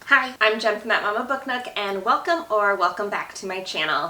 Hi, I'm Jen from That Mama Book Nook, and welcome back to my channel.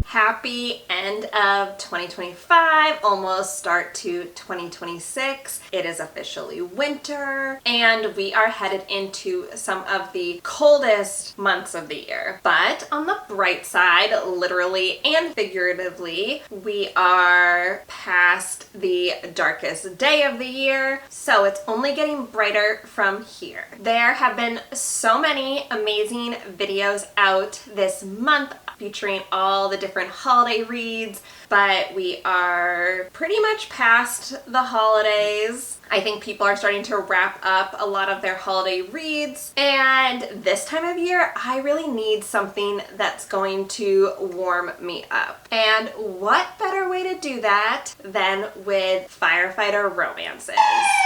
Happy end of 2025, almost start to 2026. It is officially winter, and we are headed into some of the coldest months of the year. But on the bright side, literally and figuratively, we are past the darkest day of the year, so it's only getting brighter from here. There have been so many amazing videos out this month featuring all the different holiday reads, but we are pretty much past the holidays. I think people are starting to wrap up a lot of their holiday reads, and this time of year I really need something that's going to warm me up. And what better way to do that than with firefighter romances?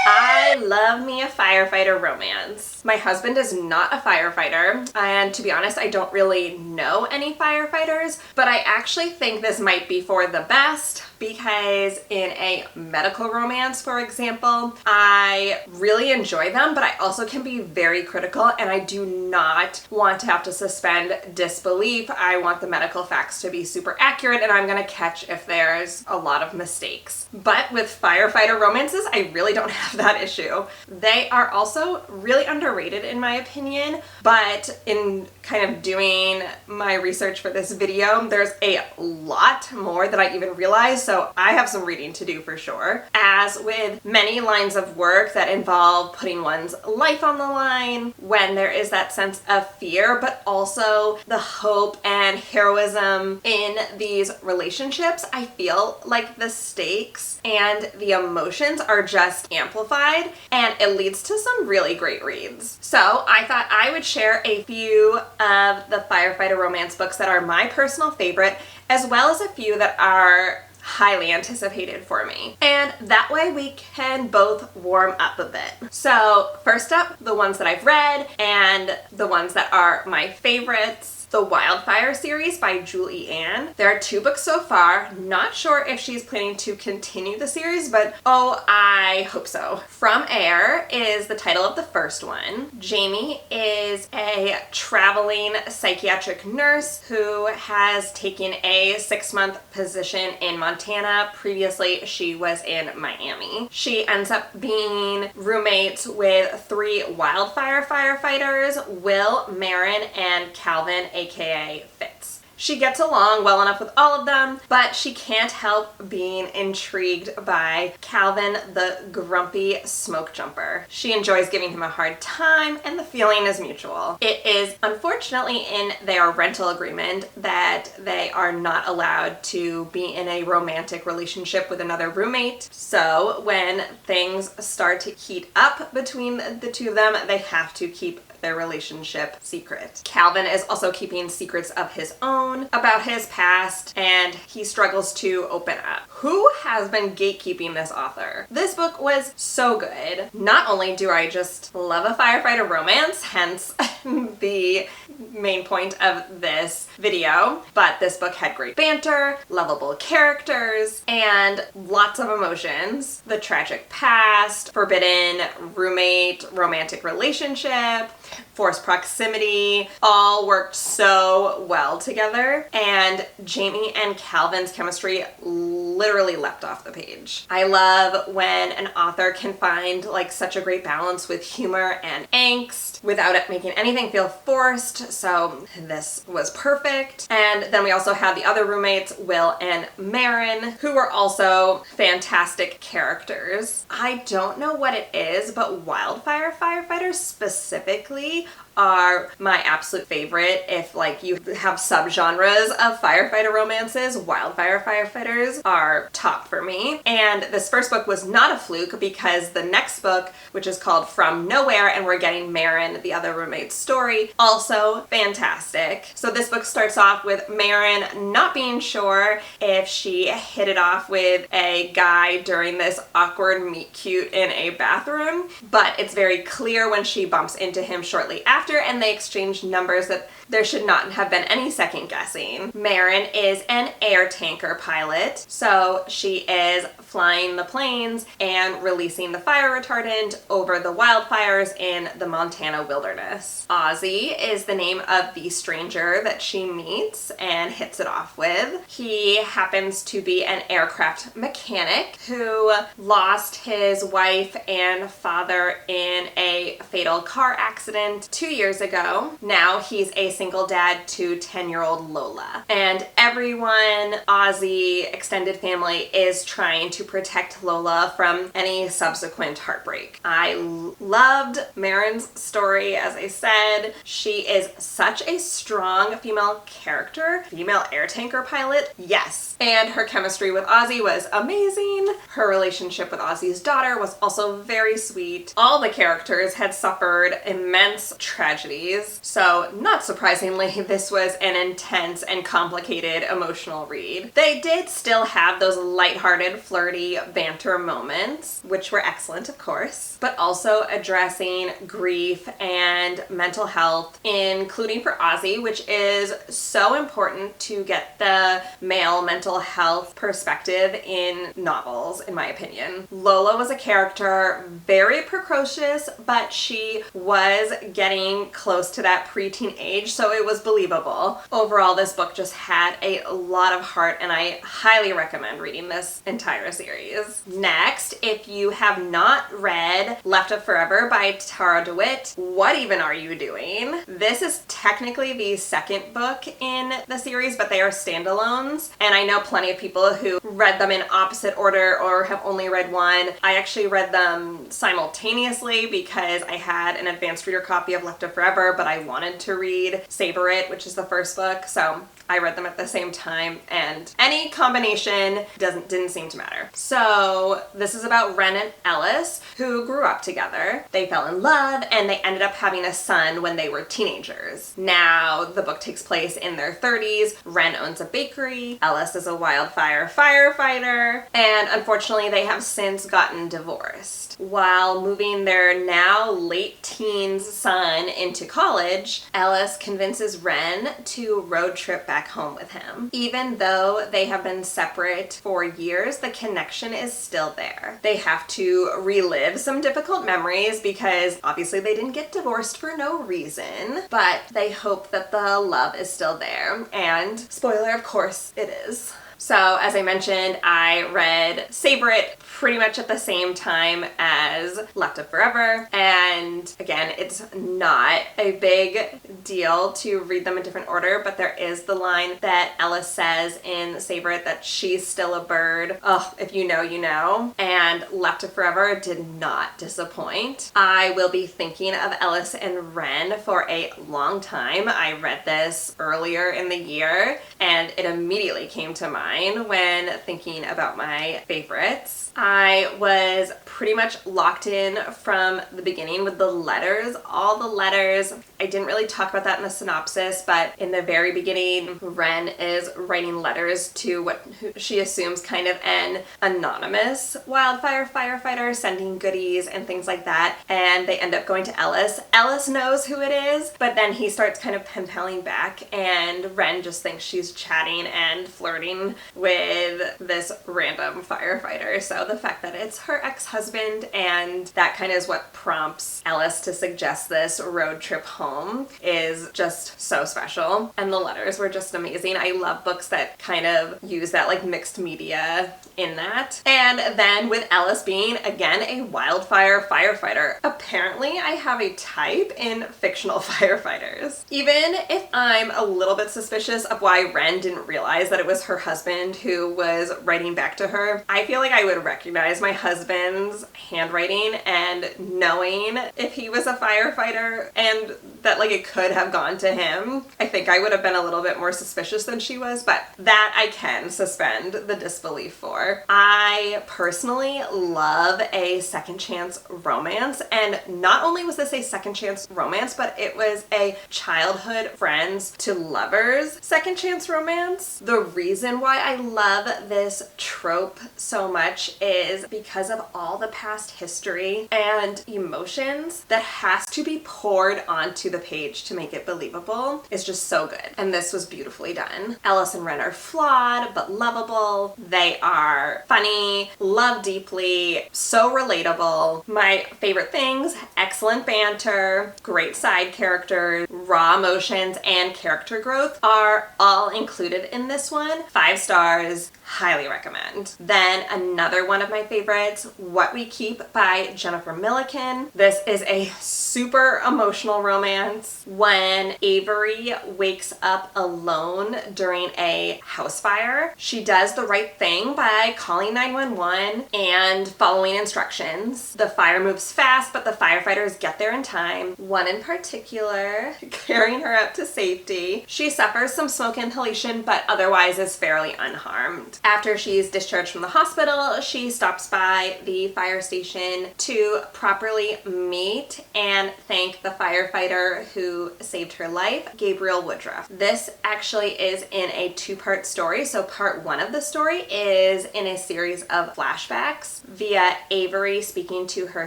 I love me a firefighter romance. My husband is not a firefighter, and to be honest, I don't really know any firefighters, but I actually think this might be for the best because in a medical romance, for example, I really enjoy them, but I also can be very critical, and I do not want to have to suspend disbelief. I want the medical facts to be super accurate, and I'm gonna catch if there's a lot of mistakes. But with firefighter romances, I really don't have that issue. They are also really underrated in my opinion, but in kind of doing my research for this video, there's a lot more that I even realized, so I have some reading to do for sure. As with many lines of work that involve putting one's life on the line, when there is that sense of fear, but also the hope and heroism in these relationships, I feel like the stakes and the emotions are just amplified, and it leads to some really great reads. So I thought I would share a few of the firefighter romance books that are my personal favorite, as well as a few that are highly anticipated for me. And that way we can both warm up a bit. So first up, the ones that I've read and the ones that are my favorites. The Wildfire series by Julie Ann. There are 2 books so far. Not sure if she's planning to continue the series, but oh, I hope so. From Air is the title of the first one. Jamie is a traveling psychiatric nurse who has taken a 6-month position in Montana. Previously, she was in Miami. She ends up being roommates with 3 wildfire firefighters, Will, Marin, and Calvin, aka Fitz. She gets along well enough with all of them, but she can't help being intrigued by Calvin, the grumpy smoke jumper. She enjoys giving him a hard time, and the feeling is mutual. It is unfortunately in their rental agreement that they are not allowed to be in a romantic relationship with another roommate. So when things start to heat up between the 2 of them, they have to keep their relationship secret. Calvin is also keeping secrets of his own about his past, and he struggles to open up. Who has been gatekeeping this author? This book was so good. Not only do I just love a firefighter romance, hence the main point of this video, but this book had great banter, lovable characters, and lots of emotions. The tragic past, forbidden roommate romantic relationship, forced proximity, all worked so well together, and Jamie and Calvin's chemistry literally leapt off the page. I love when an author can find like such a great balance with humor and angst without it making anything feel forced, so this was perfect. And then we also had the other roommates, Will and Marin, who were also fantastic characters. I don't know what it is, but wildfire firefighters specifically are my absolute favorite. If like you have subgenres of firefighter romances, wildfire firefighters are top for me. And this first book was not a fluke because the next book, which is called From Nowhere, and we're getting Marin, the other roommate's story, also fantastic. So this book starts off with Marin not being sure if she hit it off with a guy during this awkward meet cute in a bathroom, but it's very clear when she bumps into him shortly after, and they exchange numbers that there should not have been any second guessing. Marin is an air tanker pilot, so she is flying the planes and releasing the fire retardant over the wildfires in the Montana wilderness. Ozzy is the name of the stranger that she meets and hits it off with. He happens to be an aircraft mechanic who lost his wife and father in a fatal car accident 2 years ago. Now he's a single dad to 10-year-old Lola. And everyone, Ozzy, extended family, is trying to protect Lola from any subsequent heartbreak. I loved Marin's story, as I said. She is such a strong female character. Female air tanker pilot, yes. And her chemistry with Ozzy was amazing. Her relationship with Ozzy's daughter was also very sweet. All the characters had suffered immense tragedies, so not surprisingly, this was an intense and complicated emotional read. They did still have those lighthearted, flirty banter moments, which were excellent, of course, but also addressing grief and mental health, including for Ozzy, which is so important to get the male mental health perspective in novels, in my opinion. Lola was a character, very precocious, but she was getting close to that preteen age, so it was believable. Overall, this book just had a lot of heart, and I highly recommend reading this entire series. Next, if you have not read Left of Forever by Tara DeWitt, what even are you doing? This is technically the second book in the series, but they are standalones, and I know plenty of people who read them in opposite order or have only read one. I actually read them simultaneously because I had an advanced reader copy of Left of Forever, but I wanted to read Savor It, which is the first book, so I read them at the same time, and any combination didn't seem to matter. So this is about Ren and Ellis, who grew up together. They fell in love, and they ended up having a son when they were teenagers. Now, the book takes place in their 30s. Ren owns a bakery. Ellis is a wildfire firefighter, and unfortunately, they have since gotten divorced. While moving their now late teens son into college, Ellis convinces Ren to road trip back home with him. Even though they have been separate for years, the connection is still there. They have to relive some difficult memories because obviously they didn't get divorced for no reason, but they hope that the love is still there. And spoiler, of course, it is. So, as I mentioned, I read Savor It pretty much at the same time as Left of Forever, and again, it's not a big deal to read them in different order, but there is the line that Ellis says in Savor It that she's still a bird. Oh, if you know, you know. And Left of Forever did not disappoint. I will be thinking of Ellis and Ren for a long time. I read this earlier in the year, and it immediately came to mind when thinking about my favorites. I was pretty much locked in from the beginning with the letters. All the letters, I didn't really talk about that in the synopsis, but in the very beginning, Ren is writing letters to what she assumes kind of an anonymous wildfire firefighter, sending goodies and things like that, and they end up going to Ellis. Ellis knows who it is, but then he starts kind of pen-paling back, and Ren just thinks she's chatting and flirting with this random firefighter. So the fact that it's her ex-husband, and that kind of is what prompts Ellis to suggest this road trip home, is just so special. And the letters were just amazing. I love books that kind of use that like mixed media in that. And then with Ellis being, again, a wildfire firefighter, apparently I have a type in fictional firefighters. Even if I'm a little bit suspicious of why Ren didn't realize that it was her husband who was writing back to her, I feel like I would recognize my husband's handwriting, and knowing if he was a firefighter and that like it could have gone to him, I think I would have been a little bit more suspicious than she was, but that I can suspend the disbelief for. I personally love a second chance romance, and not only was this a second chance romance, but it was a childhood friends to lovers second chance romance. The reason why why I love this trope so much is because of all the past history and emotions that has to be poured onto the page to make it believable. It's just so good. And this was beautifully done. Ellis and Ren are flawed but lovable. They are funny, love deeply, so relatable. My favorite things, excellent banter, great side characters, raw emotions, and character growth are all included in this one. 5 stars. Highly recommend. Then another one of my favorites, What We Keep by Jennifer Milliken. This is a super emotional romance. When Avery wakes up alone during a house fire, she does the right thing by calling 911 and following instructions. The fire moves fast, but the firefighters get there in time. One in particular, carrying her up to safety. She suffers some smoke inhalation, but otherwise is fairly unharmed. After she's discharged from the hospital, she stops by the fire station to properly meet and thank the firefighter who saved her life, Gabriel Woodruff. This actually is in a 2-part story, so part 1 of the story is in a series of flashbacks via Avery speaking to her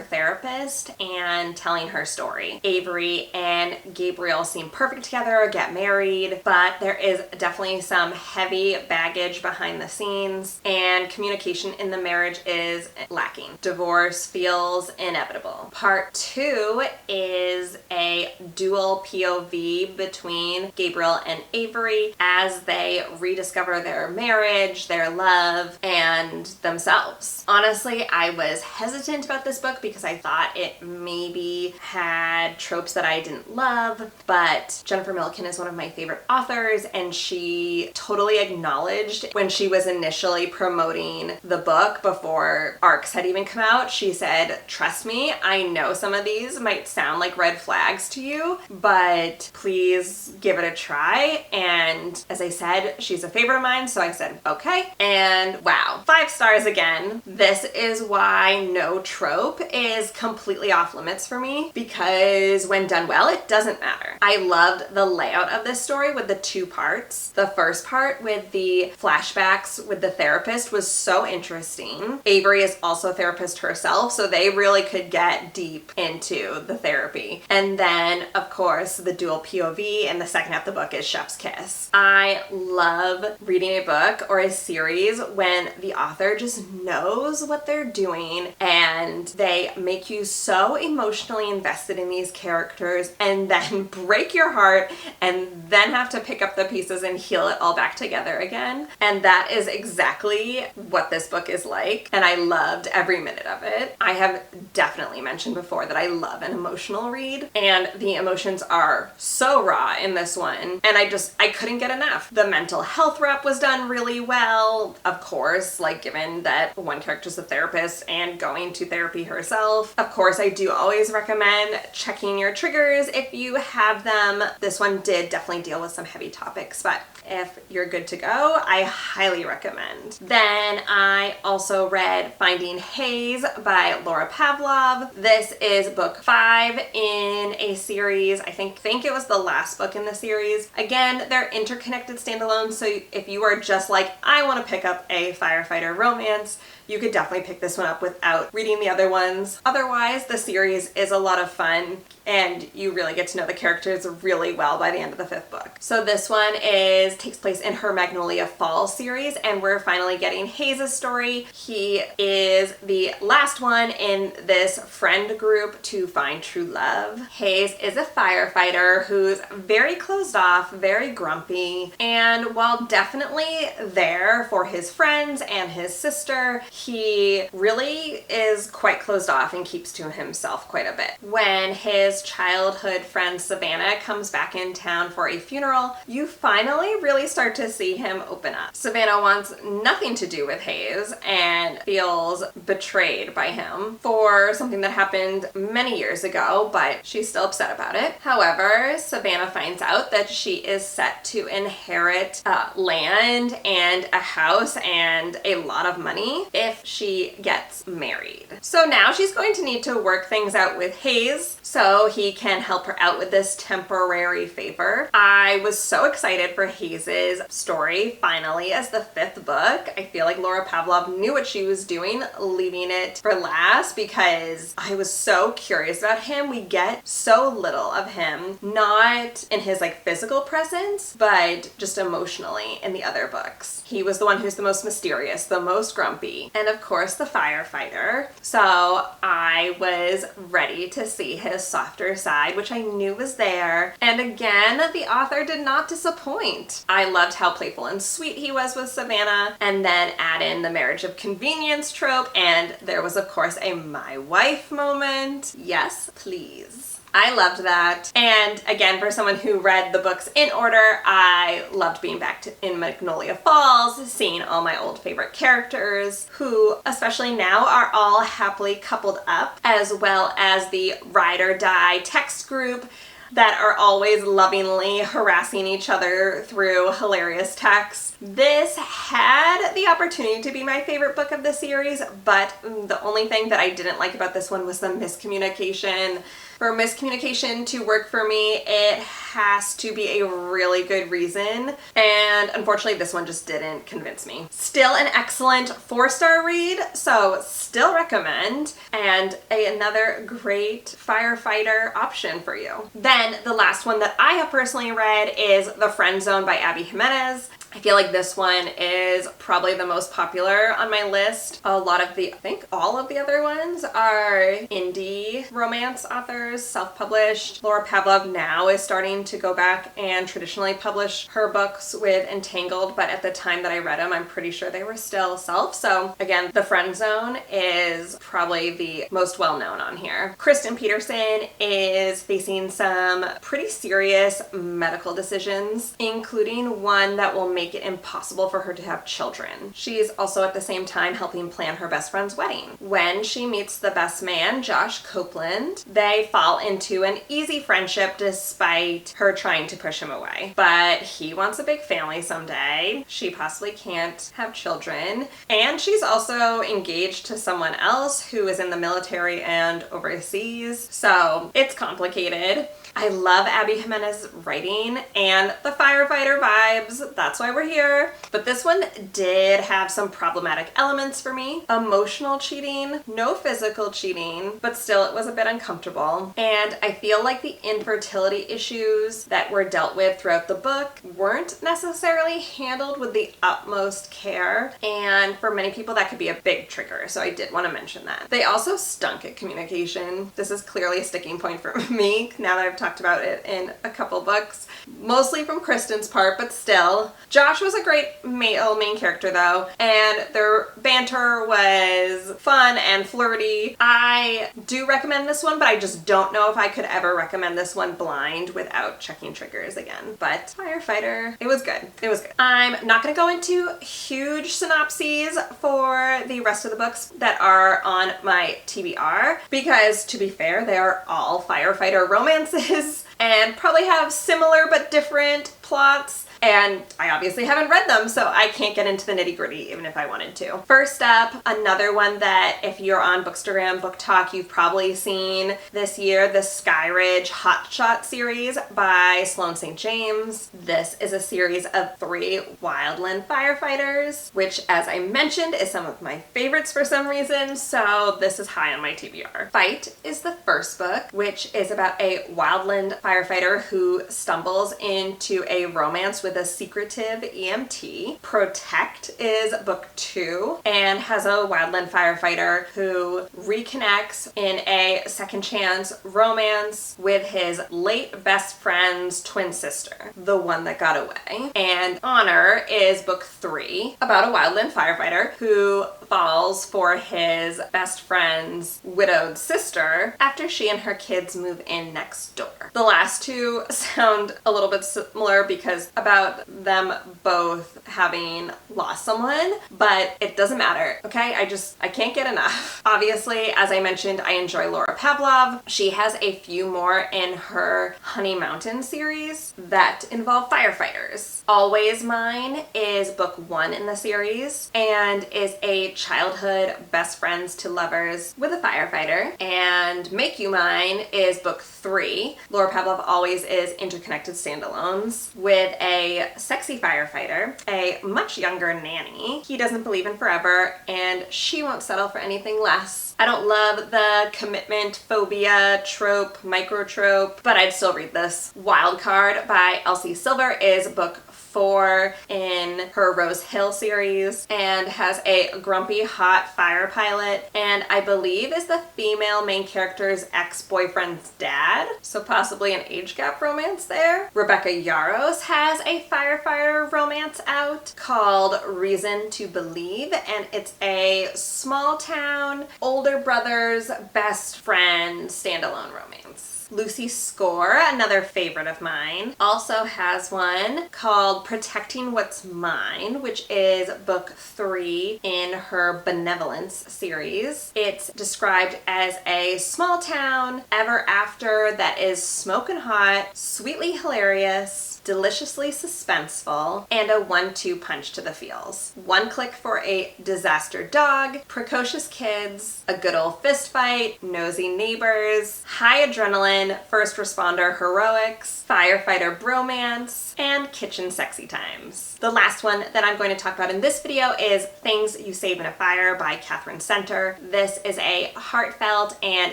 therapist and telling her story. Avery and Gabriel seem perfect together, get married, but there is definitely some heavy baggage behind the scenes, and communication in the marriage is lacking. Divorce feels inevitable. Part 2 is a dual POV between Gabriel and Avery as they rediscover their marriage, their love, and themselves. Honestly, I was hesitant about this book because I thought it maybe had tropes that I didn't love, but Jennifer Milliken is one of my favorite authors, and she totally acknowledged when she was initially promoting the book before ARCs had even come out. She said, trust me, I know some of these might sound like red flags to you, but please give it a try. And as I said, she's a favorite of mine, so I said, okay. And wow, 5 stars again. This is why no trope is completely off limits for me, because when done well, it doesn't matter. I loved the layout of this story with the 2 parts. The first part with the flashbacks with the therapist was so interesting. Avery is also a therapist herself, so they really could get deep into the therapy. And then, of course, the dual POV and the second half of the book is chef's kiss. I love reading a book or a series when the author just knows what they're doing and they make you so emotionally invested in these characters and then break your heart and then have to pick up the pieces and heal it all back together again. And that is exactly what this book is like, and I loved every minute of it. I have definitely mentioned before that I love an emotional read, and the emotions are so raw in this one, and I couldn't get enough. The mental health rep was done really well, of course, like given that one character's a therapist and going to therapy herself. Of course, I do always recommend checking your triggers if you have them. This one did definitely deal with some heavy topics, but if you're good to go, I highly recommend. Then I also read Finding Hayes by Laura Pavlov. This is book 5 in a series. I think it was the last book in the series. Again, they're interconnected standalones, so if you are just like, I want to pick up a firefighter romance, you could definitely pick this one up without reading the other ones. Otherwise, the series is a lot of fun and you really get to know the characters really well by the end of the 5th book. So this one takes place in her Magnolia Falls series, and we're finally getting Hayes' story. He is the last one in this friend group to find true love. Hayes is a firefighter who's very closed off, very grumpy, and while definitely there for his friends and his sister, he really is quite closed off and keeps to himself quite a bit. When his childhood friend Savannah comes back in town for a funeral, you finally really start to see him open up. Savannah wants nothing to do with Hayes and feels betrayed by him for something that happened many years ago, but she's still upset about it. However, Savannah finds out that she is set to inherit land and a house and a lot of money if if she gets married. So now she's going to need to work things out with Hayes so he can help her out with this temporary favor. I was so excited for Hayes's story finally as the 5th book. I feel like Laura Pavlov knew what she was doing, leaving it for last, because I was so curious about him. We get so little of him, not in his like physical presence, but just emotionally in the other books. He was the one who's the most mysterious, the most grumpy, and of course the firefighter. So I was ready to see his softer side, which I knew was there. And again, the author did not disappoint. I loved how playful and sweet he was with Savannah, and then add in the marriage of convenience trope, and there was of course a my wife moment. Yes, please. I loved that. And again, for someone who read the books in order, I loved being back in Magnolia Falls, seeing all my old favorite characters who, especially now, are all happily coupled up, as well as the ride or die text group that are always lovingly harassing each other through hilarious texts. This had the opportunity to be my favorite book of the series, but the only thing that I didn't like about this one was the miscommunication. For miscommunication to work for me, it has to be a really good reason, and unfortunately this one just didn't convince me. Still an excellent 4-star read, so still recommend, and another great firefighter option for you. Then the last one that I have personally read is The Friend Zone by Abby Jimenez. I feel like this one is probably the most popular on my list. I think all of the other ones are indie romance authors, self-published. Laura Pavlov now is starting to go back and traditionally publish her books with Entangled, but at the time that I read them, I'm pretty sure they were still self. So again, The Friend Zone is probably the most well-known on here. Kristen Peterson is facing some pretty serious medical decisions, including one that will make it impossible for her to have children. She's also at the same time helping plan her best friend's wedding. When she meets the best man, Josh Copeland, they fall into an easy friendship despite her trying to push him away. But he wants a big family someday. She possibly can't have children. And she's also engaged to someone else who is in the military and overseas. So it's complicated. I love Abby Jimenez's writing and the firefighter vibes. That's why we're here. But this one did have some problematic elements for me. Emotional cheating, no physical cheating, but still it was a bit uncomfortable. And I feel like the infertility issues that were dealt with throughout the book weren't necessarily handled with the utmost care. And for many people that could be a big trigger. So I did want to mention that. They also stunk at communication. This is clearly a sticking point for me now that I've talked about it in a couple books, mostly from Kristen's part, but still. Josh was a great male main character though, and their banter was fun and flirty. I do recommend this one, but I just don't know if I could ever recommend this one blind without checking triggers again. But Firefighter, it was good. It was good. I'm not going to go into huge synopses for the rest of the books that are on my TBR, because to be fair, they are all firefighter romances and probably have similar but different plots. And I obviously haven't read them, so I can't get into the nitty-gritty even if I wanted to. First up, another one that if you're on Bookstagram Book Talk, you've probably seen this year, the Skyridge Hotshot series by Sloane St. James. This is a series of 3 wildland firefighters, which as I mentioned is some of my favorites for some reason, so this is high on my TBR. Fight is the first book, which is about a wildland firefighter who stumbles into a romance with a secretive EMT. Protect is book 2 and has a wildland firefighter who reconnects in a second chance romance with his late best friend's twin sister, the one that got away. And Honor is book 3 about a wildland firefighter who falls for his best friend's widowed sister after she and her kids move in next door. The last two sound a little bit similar because about them both having lost someone, but it doesn't matter, okay? I can't get enough. Obviously, as I mentioned, I enjoy Laura Pavlov. She has a few more in her Honey Mountain series that involve firefighters. Always Mine is book 1 in the series and is a childhood best friends to lovers with a firefighter. And Make You Mine is book 3. Laura Pavlov always is interconnected standalones with a sexy firefighter, a much younger nanny. He doesn't believe in forever, and she won't settle for anything less. I don't love the commitment phobia trope, micro trope, but I'd still read this. Wildcard by Elsie Silver is book 4 in her Rose Hill series and has a grumpy hot fire pilot, and I believe is the female main character's ex-boyfriend's dad, so possibly an age gap romance there. Rebecca Yarros has a firefighter romance out called Reason to Believe, and it's a small town older brother's best friend standalone romance. Lucy Score, another favorite of mine, also has one called Protecting What's Mine, which is book 3 in her Benevolence series. It's described as a small town ever after that is smoking hot, sweetly hilarious, deliciously suspenseful, and a 1-2 punch to the feels. One click for a disaster dog, precocious kids, a good old fist fight, nosy neighbors, high adrenaline, first responder heroics, firefighter bromance, and kitchen sexy times. The last one that I'm going to talk about in this video is Things You Save in a Fire by Catherine Center. This is a heartfelt and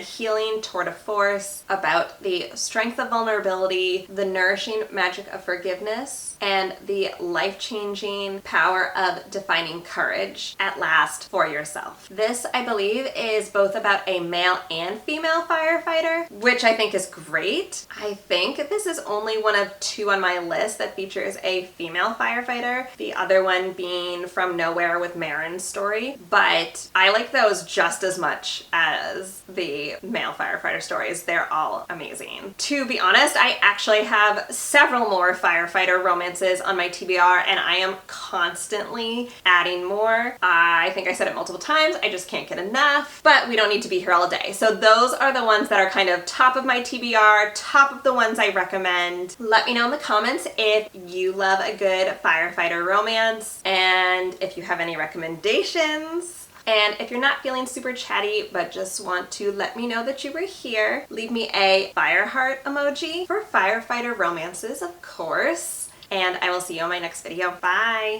healing tour de force about the strength of vulnerability, the nourishing magic of forgiveness, and the life-changing power of defining courage at last for yourself. This, I believe, is both about a male and female firefighter, which I think is great. I think this is only one of 2 on my list that features a female firefighter, the other one being From Nowhere with Marin's story, but I like those just as much as the male firefighter stories. They're all amazing. To be honest, I actually have several more firefighter romances on my TBR, and I am constantly adding more. I think I said it multiple times, I just can't get enough, but we don't need to be here all day. So those are the ones that are kind of top of my TBR, top of the ones I recommend. Let me know in the comments if you love a good firefighter romance and if you have any recommendations. And if you're not feeling super chatty but just want to let me know that you were here, leave me a fire heart emoji for firefighter romances, of course. And I will see you on my next video. Bye!